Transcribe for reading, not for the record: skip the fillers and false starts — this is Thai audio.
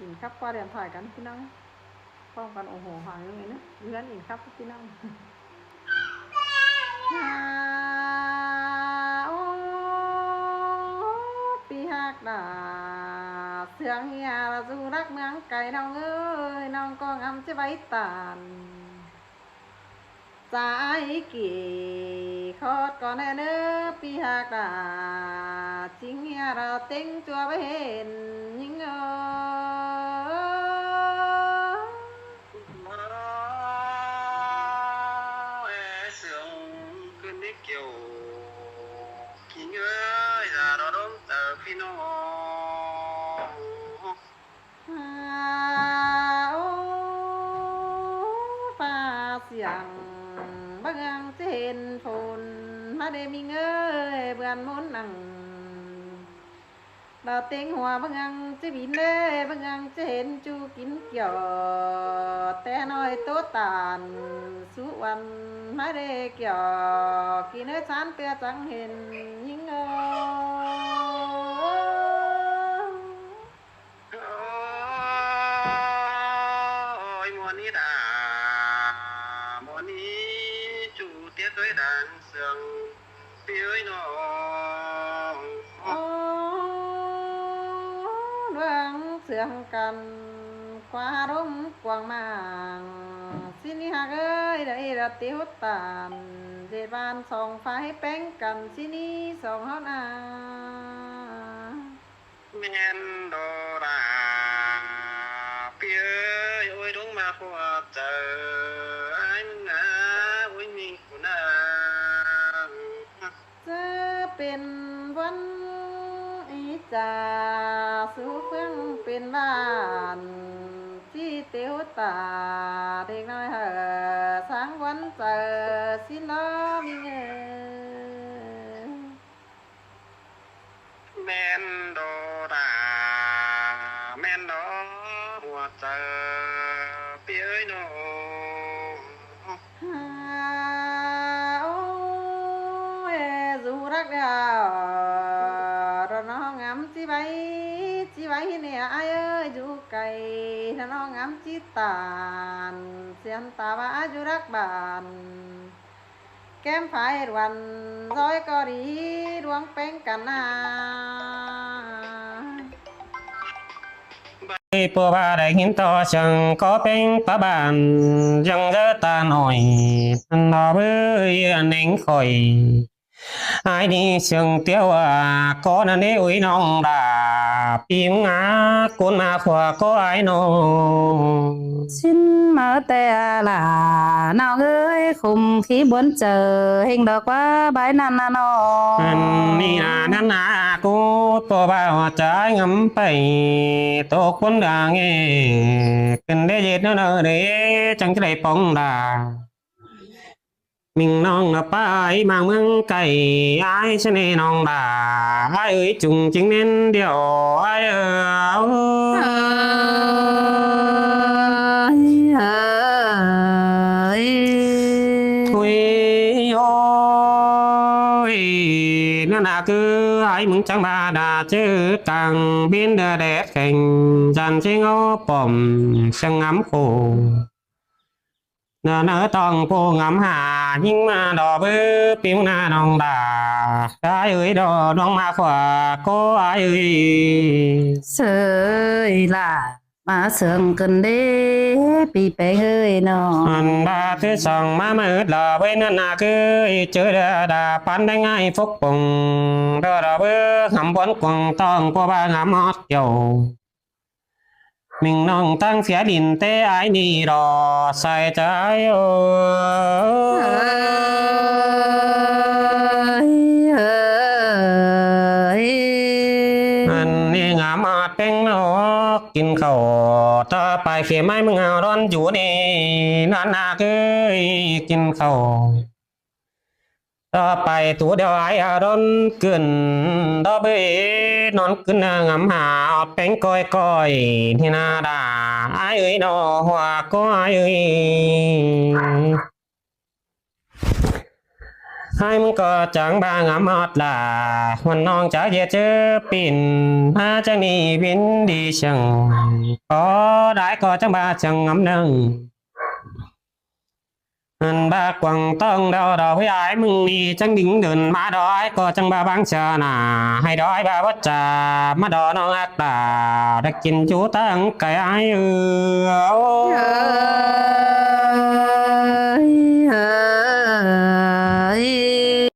อินครับกว่าเรียนถ่ายกันพี่น้องป้องกันโอ้โหหางยังไงนะเลื่อนอินครับพี่น้องโอ้ปีหักดาเสียงเฮียละสู่รักเมืองไก่น้องเอ้ยน้องก็งำจะไว้ตานสายกี่คอดก่อนแน่เนื้อปีหักดาจริงเฮียเราเต็งจัวไปเห็นยิงเอฟ้าเสียงบางเจนฝนมาได้มีเงยเบือนมุนนังเราเต็งหัวบางจะบินเล่บางจะเห็นจูกินเกี่ยวแต่น้อยโตตานสุวรรณมาได้เกี่ยวกินให้ฉันเปียจังเห็นยิ่งเรื่องเสื่องกันกว่าร่มกวางมางสินี่หักเอ้ยได้ระติวตานเจ็ดวันสองไฟแป้งกันสินี่สองเฮานาแม่นดอราเปียโอ้ยดงมาพวกเจอไอ้มึงนะโอ้ยมีกูนะจะเป็นวันอีจาสู่เพื่องเป็นบ้านที่เตียวตาเด็กน้อยเหอสังวันเจอสิน้อมีเงยแม่นดอราแม่นดอหัวเจอเปียเอ้ยน้อง โอ้ยdùรักเดียวเราน้องงามจีไว้เนี่ยไอ้เอ้ยอยู่ไกลถ้าน้องงามจีตานเสียนตาว่าอยู่รักบ้านแก้มไฟวันร้อยก็ดีดวงเป็นกันนา Bố bà đại hiến to chẳng có bên phá bàn chẳng rỡ ta nổi nó bơi anh anh khỏi ai đi trường tiêu à có nên đi uy nong đà tiếng á con mà khỏa có ai nó xin mở tay là nào ơi khùng khí muốn chờ hình được quá bái nan nan nó ni là năn à cô bố bà trái ngắm phải tô quân đà nghe cần để dệt nó để chẳng cái này bóng đà mình non là phải mang mương cày ai cho nên non đà ai ơi trùng chính nên điều ai thôi ôi nó là cứ ai muốn chẳng bà đà chứ càng biến đà đẹp cảnh dàn trên ngó bỏng sang ngắm khổ nỡ tòng cô ngắm hà nhưng mà đò bư tiếng na nòng đà ai ơi đò đoan ma khỏa cô ai ơi sơi là mà sương cần đế bị bé hơi nó anh ba thứ sòng má mà là bên na cứ chơi đà pan đánh ai phúc bùng đò đò bư ngắm bón quăng tòng cô ba ngắm hót dầu mình nong tăng phía đình tê ai đi đò sai trái anh đi ngắm mặt bên nóกินข้าวต่อไปเขียไม้มึงเอาร้อนอยู่นี่นั่นน่ะคือกินข้าวต่อไปตัวเดียวไอ้ร้อนเกินต่อไปนอนขึ้นงำหาเป็นก้อยที่นาด่าไอ้เอ้ยนอหัวก็ไอ้เอ้ย haiมึงก็จังบางอมอดลาวันน้องจะเยเจอปิ่นมาจังนี้วินดีช่างก็ได้ก็จังบาจังงำนึงอันบากวังต้องเดาดอกยายมึงนี่จังดิ่งเดินมาดอยก็จังบาบังเชนาให้ดอยบาวัจจามาดอน้องอักตาได้กินจูตั้งไก่ไอ้